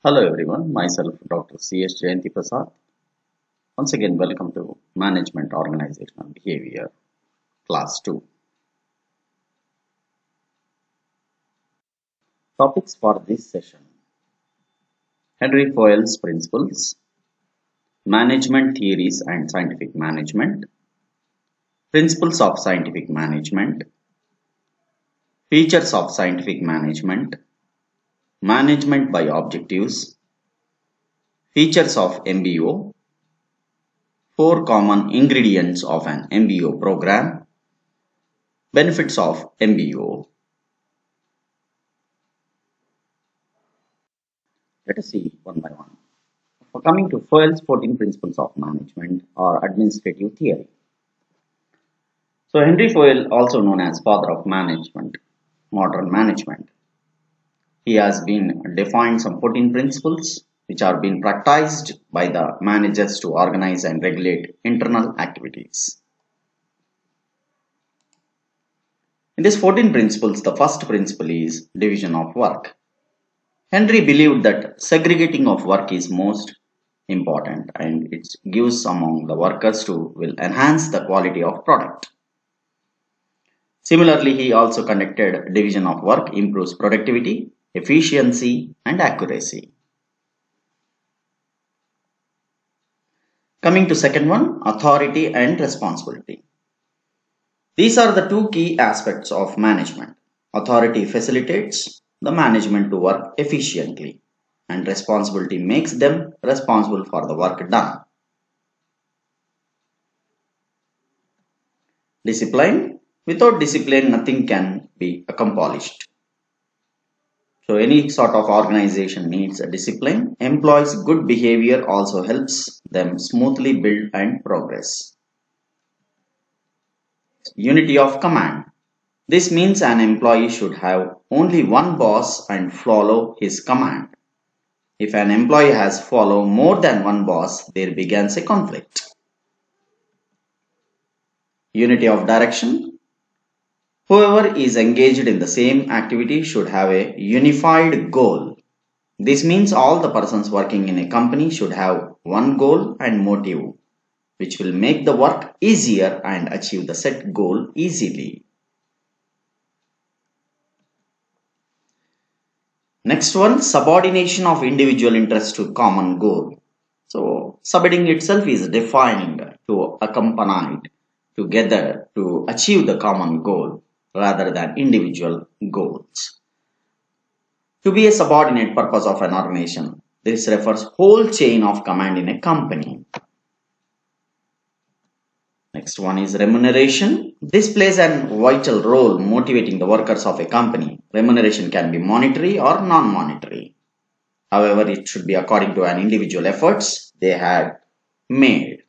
Hello everyone, myself Dr. C.S. Jayanti Prasad. Once again, welcome to Management Organizational Behavior, Class 2. Topics for this session: Henry Fayol's Principles, Management Theories and Scientific Management, Principles of Scientific Management, Features of Scientific Management, Management by Objectives, Features of MBO, 4 common ingredients of an MBO program, Benefits of MBO. Let us see one by one. For coming to Fayol's 14 Principles of Management or Administrative Theory. So Henry Fayol, also known as father of management, modern management. He has been defined some 14 principles which are being practiced by the managers to organize and regulate internal activities. In these 14 principles, the first principle is division of work. Henry believed that segregating of work is most important and it gives among the workers to will enhance the quality of product. Similarly, he also conducted division of work improves productivity, efficiency and accuracy. Coming to second one, authority and responsibility. These are the two key aspects of management. Authority facilitates the management to work efficiently and responsibility makes them responsible for the work done. Discipline. Without discipline, nothing can be accomplished. So any sort of organization needs a discipline. Employees' good behavior also helps them smoothly build and progress. Unity of command. This means an employee should have only one boss and follow his command. If an employee has follow more than one boss, there begins a conflict. Unity of direction. Whoever is engaged in the same activity should have a unified goal. This means all the persons working in a company should have one goal and motive, which will make the work easier and achieve the set goal easily. Next one, subordination of individual interest to common goal. So, subheading itself is defined to accompany together to achieve the common goal rather than individual goals. To be a subordinate purpose of an organization, this refers whole chain of command in a company. Next one is remuneration. This plays a vital role motivating the workers of a company. Remuneration can be monetary or non-monetary. However, it should be according to an individual efforts they had made.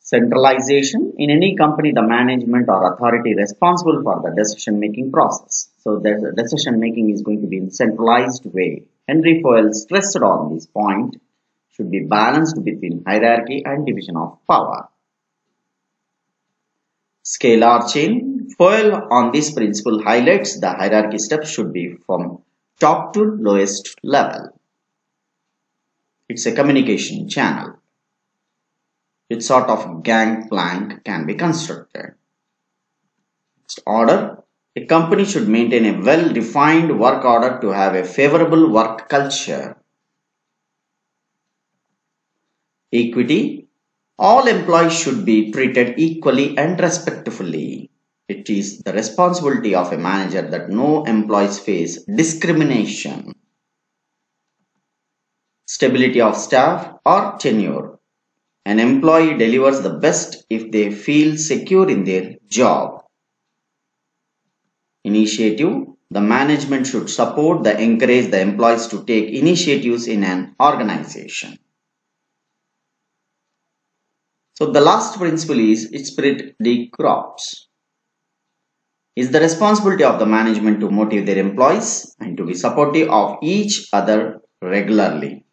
Centralization. In any company, the management or authority responsible for the decision-making process. So the decision-making is going to be in centralized way. Henry Fayol stressed on this point should be balanced between hierarchy and division of power. Scalar chain. Fayol on this principle highlights the hierarchy steps should be from top to lowest level. It's a communication channel. Which sort of gangplank can be constructed. Next, order. A company should maintain a well-defined work order to have a favorable work culture. Equity. All employees should be treated equally and respectfully. It is the responsibility of a manager that no employees face discrimination. Stability of staff or tenure. An employee delivers the best if they feel secure in their job. Initiative. The management should support and encourage the employees to take initiatives in an organization. So the last principle is esprit de corps. Is the responsibility of the management to motivate their employees and to be supportive of each other regularly.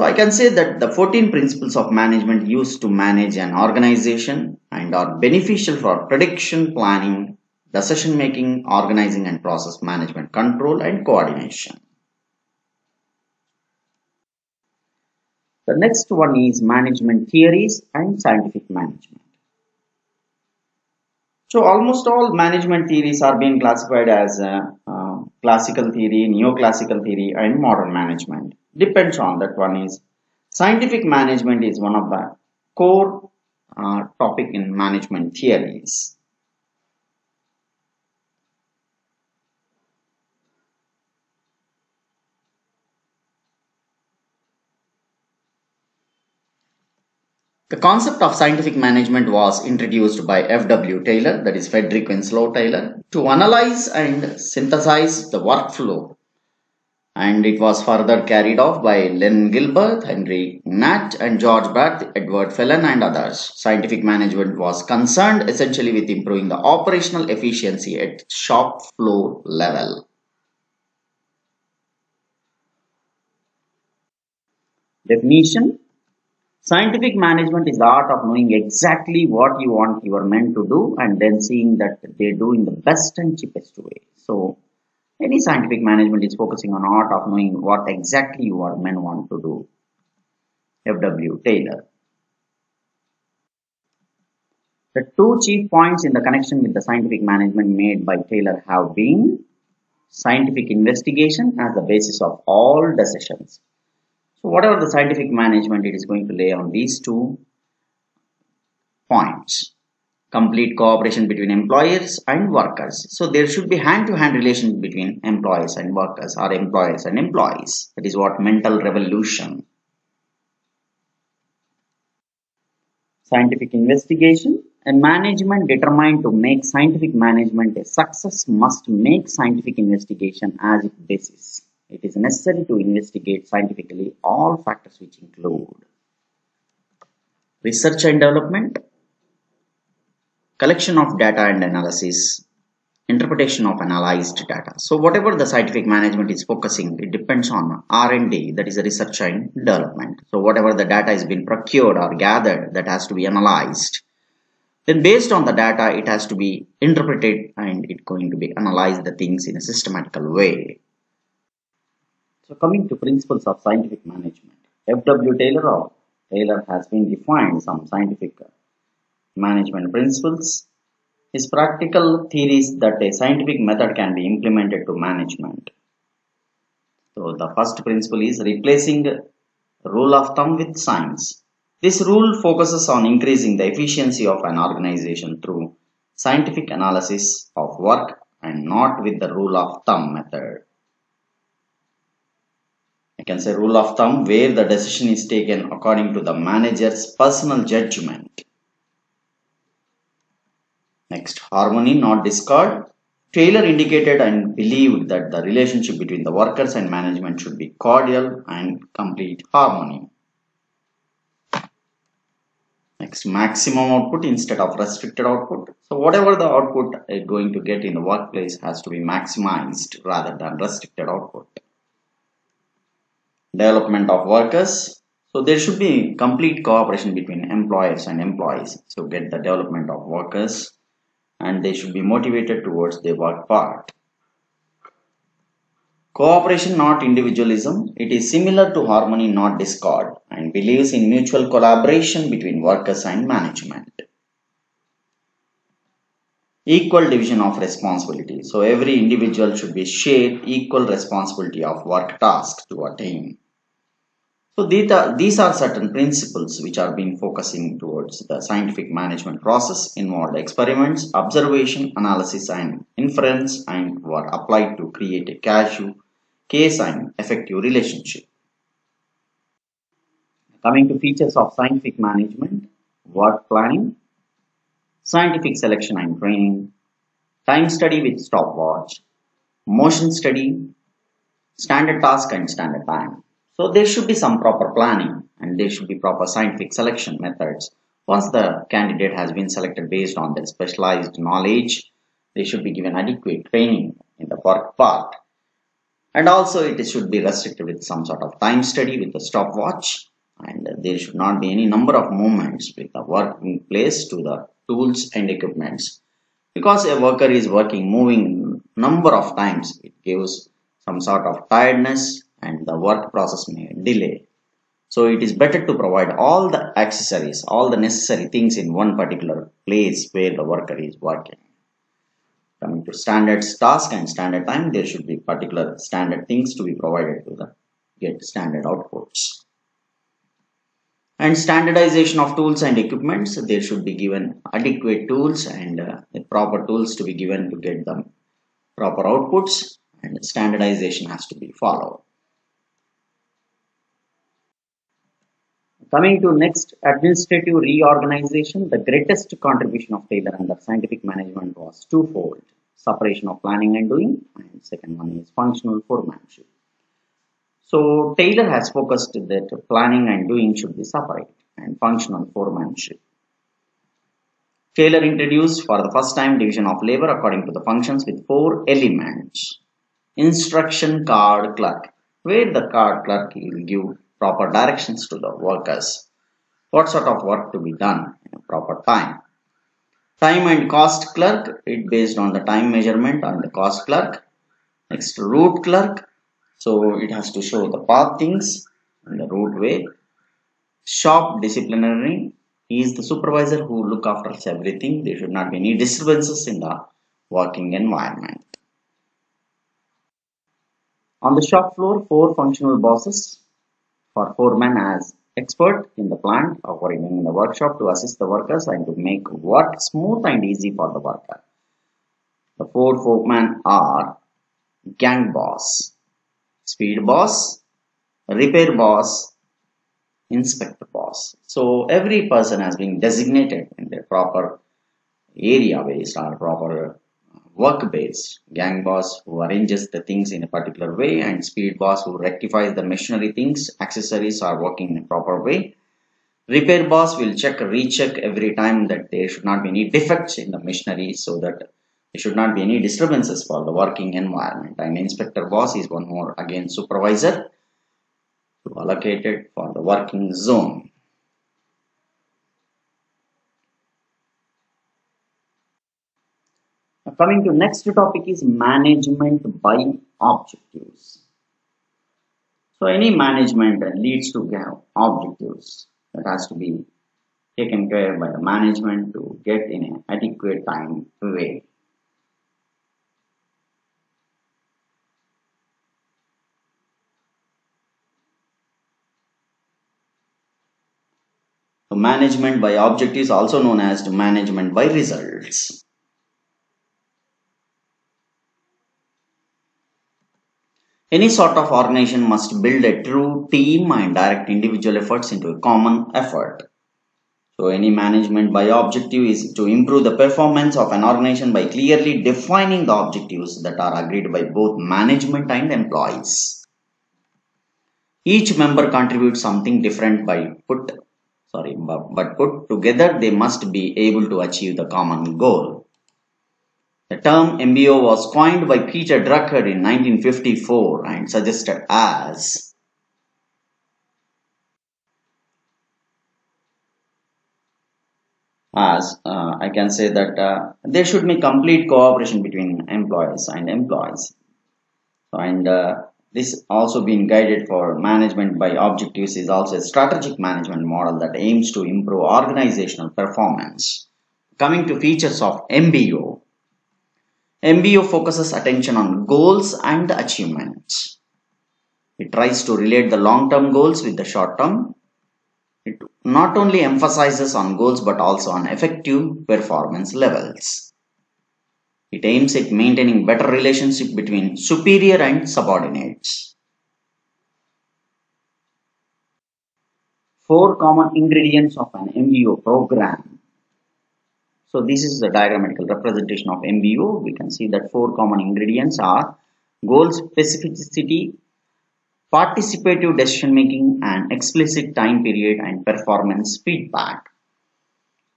So I can say that the 14 principles of management used to manage an organization and are beneficial for prediction, planning, decision making, organizing and process management, control and coordination. The next one is management theories and scientific management. So almost all management theories are being classified as classical theory, neoclassical theory and modern management. Depends on that one is scientific management is one of the core topic in management theories. The concept of scientific management was introduced by F.W. Taylor, that is Frederick Winslow Taylor, to analyze and synthesize the workflow, and it was further carried off by Len Gilbert, Henry Natt, and George Bath, Edward Phelan, and others. Scientific management was concerned essentially with improving the operational efficiency at shop floor level. Definition: scientific management is the art of knowing exactly what you want your men to do and then seeing that they do in the best and cheapest way. So, any scientific management is focusing on art of knowing what exactly your men want to do. F.W. Taylor. The two chief points in the connection with the scientific management made by Taylor have been scientific investigation as the basis of all decisions. So whatever the scientific management, it is going to lay on these two points. Complete cooperation between employers and workers. So there should be hand-to-hand relation between employees and workers or employers and employees. That is what mental revolution. Scientific investigation and management determined to make scientific management a success must make scientific investigation as its basis. It is necessary to investigate scientifically all factors which include research and development, collection of data and analysis, interpretation of analyzed data. So whatever the scientific management is focusing, it depends on R&D, that is research and development. So whatever the data is being procured or gathered, that has to be analyzed. Then based on the data, it has to be interpreted and it's going to be analyzed the things in a systematical way. So coming to principles of scientific management, F.W. Taylor has been defined some scientific management principles. His practical theories that a scientific method can be implemented to management. So the first principle is replacing rule of thumb with science. This rule focuses on increasing the efficiency of an organization through scientific analysis of work and not with the rule of thumb method. I can say rule of thumb where the decision is taken according to the manager's personal judgment. Next, harmony, not discord. Taylor indicated and believed that the relationship between the workers and management should be cordial and complete harmony. Next, maximum output instead of restricted output. So whatever the output is going to get in the workplace has to be maximized rather than restricted output. Development of workers. So there should be complete cooperation between employers and employees. So get the development of workers and they should be motivated towards their work part. Cooperation, not individualism. It is similar to harmony, not discord, and believes in mutual collaboration between workers and management. Equal division of responsibility. So every individual should be shared equal responsibility of work tasks to attain. So these are certain principles which are being focusing towards the scientific management process, involved experiments, observation, analysis and inference, and were applied to create a case and effective relationship. Coming to features of scientific management, work planning, scientific selection and training, time study with stopwatch, motion study, standard task and standard time. So there should be some proper planning and there should be proper scientific selection methods. Once the candidate has been selected based on their specialized knowledge, they should be given adequate training in the work part. And also it should be restricted with some sort of time study with a stopwatch, and there should not be any number of movements with the working place to the tools and equipments, because a worker is working moving number of times, it gives some sort of tiredness and the work process may delay. So it is better to provide all the accessories, all the necessary things in one particular place where the worker is working. Coming to standards task and standard time, there should be particular standard things to be provided to the get standard outputs. And standardization of tools and equipments, there should be given adequate tools and the proper tools to be given to get the proper outputs, and standardization has to be followed. Coming to next, administrative reorganization, the greatest contribution of Taylor under scientific management was twofold: separation of planning and doing, and second one is functional foremanship. So Taylor has focused that planning and doing should be separate and functional foremanship. Taylor introduced for the first time division of labor according to the functions with 4 elements. Instruction card clerk, where the card clerk will give proper directions to the workers, what sort of work to be done in a proper time. Time and cost clerk, it based on the time measurement on the cost clerk. Next, route clerk, so it has to show the path things in the route way. Shop disciplinary, he is the supervisor who look after everything. There should not be any disturbances in the working environment. On the shop floor, 4 functional bosses for foreman as expert in the plant operating in the workshop to assist the workers and to make work smooth and easy for the worker. The 4 foremen are gang boss, speed boss, repair boss, inspector boss. So every person has been designated in their proper area based or proper work based. Gang boss who arranges the things in a particular way, and speed boss who rectifies the machinery things, accessories are working in a proper way. Repair boss will recheck every time that there should not be any defects in the machinery, so that there should not be any disturbances for the working environment. And inspector boss is one more again supervisor to allocate it for the working zone. Now coming to next topic is management by objectives. So any management leads to objectives that has to be taken care by the management to get in an adequate time way. So management by objectives, also known as management by results. Any sort of organization must build a true team and direct individual efforts into a common effort. So any management by objective is to improve the performance of an organization by clearly defining the objectives that are agreed by both management and employees. Each member contributes something different but put together they must be able to achieve the common goal. The term MBO was coined by Peter Drucker in 1954 and suggested as I can say that there should be complete cooperation between employees and employees. And this also being guided for management by objectives is also a strategic management model that aims to improve organizational performance. Coming to features of MBO. MBO focuses attention on goals and achievements. It tries to relate the long-term goals with the short-term. It not only emphasizes on goals but also on effective performance levels. It aims at maintaining better relationship between superior and subordinates. 4 common ingredients of an MBO program. So this is the diagrammatical representation of MBO. We can see that 4 common ingredients are goal specificity, participative decision making, and explicit time period and performance feedback.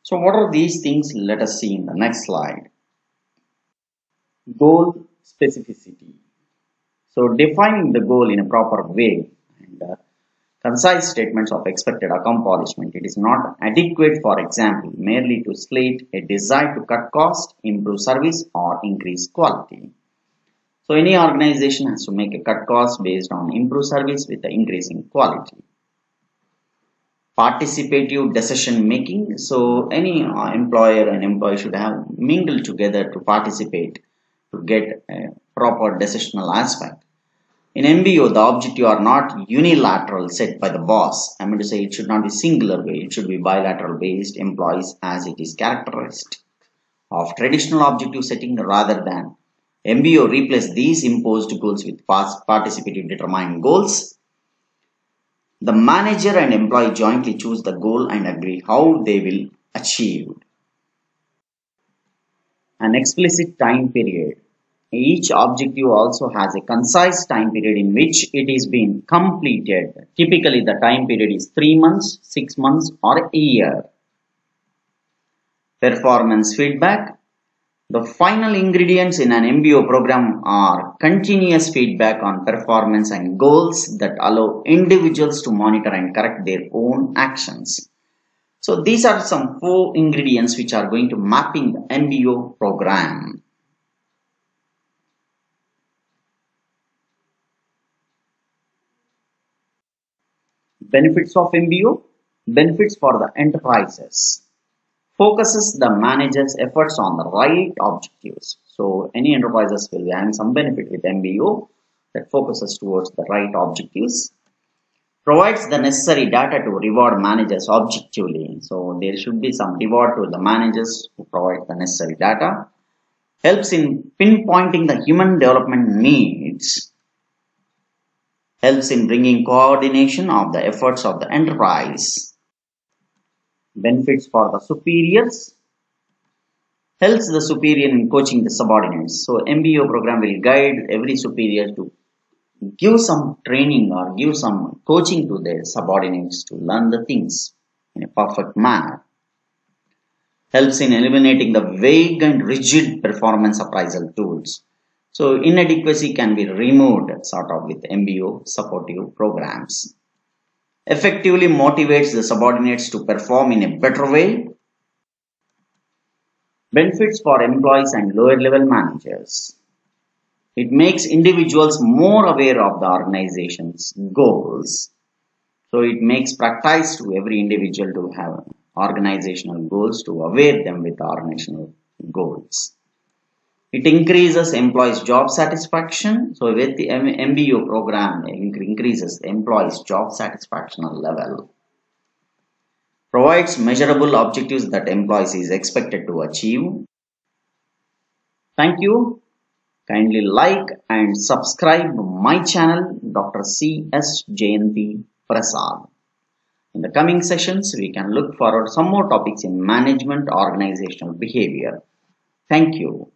So what are these things? Let us see in the next slide. Goal specificity. So defining the goal in a proper way and concise statements of expected accomplishment. It is not adequate, for example, merely to state a desire to cut cost, improve service, or increase quality. So any organization has to make a cut cost based on improve service with the increasing quality. Participative decision making. So any employer and employee should have mingled together to participate to get a proper decisional aspect. In MBO, the objective are not unilateral set by the boss. I mean to say it should not be singular way. It should be bilateral based employees as it is characteristic of traditional objective setting rather than MBO replace these imposed goals with participative determined goals. The manager and employee jointly choose the goal and agree how they will achieve. An explicit time period. Each objective also has a concise time period in which it is being completed. Typically, the time period is 3 months, 6 months, or a year. Performance feedback. The final ingredients in an MBO program are continuous feedback on performance and goals that allow individuals to monitor and correct their own actions. So these are some 4 ingredients which are going to mapping the MBO program. Benefits of MBO. Benefits for the enterprises. Focuses the manager's efforts on the right objectives. So any enterprises will be having some benefit with MBO that focuses towards the right objectives. Provides the necessary data to reward managers objectively. So there should be some reward to the managers who provide the necessary data. Helps in pinpointing the human development needs. Helps in bringing coordination of the efforts of the enterprise. Benefits for the superiors. Helps the superior in coaching the subordinates. So MBO program will guide every superior to give some training or give some coaching to their subordinates to learn the things in a perfect manner. Helps in eliminating the vague and rigid performance appraisal tools. So inadequacy can be removed sort of with MBO supportive programs. Effectively motivates the subordinates to perform in a better way. Benefits for employees and lower level managers. It makes individuals more aware of the organization's goals. So it makes practice to every individual to have organizational goals to aware them with the organizational goals. It increases employees' job satisfaction. So with the MBO program, it increases the employees' job satisfaction level. Provides measurable objectives that employees is expected to achieve. Thank you. Kindly like and subscribe my channel, Dr. C.S. Jayanti Prasad. In the coming sessions, we can look forward some more topics in management organizational behavior. Thank you.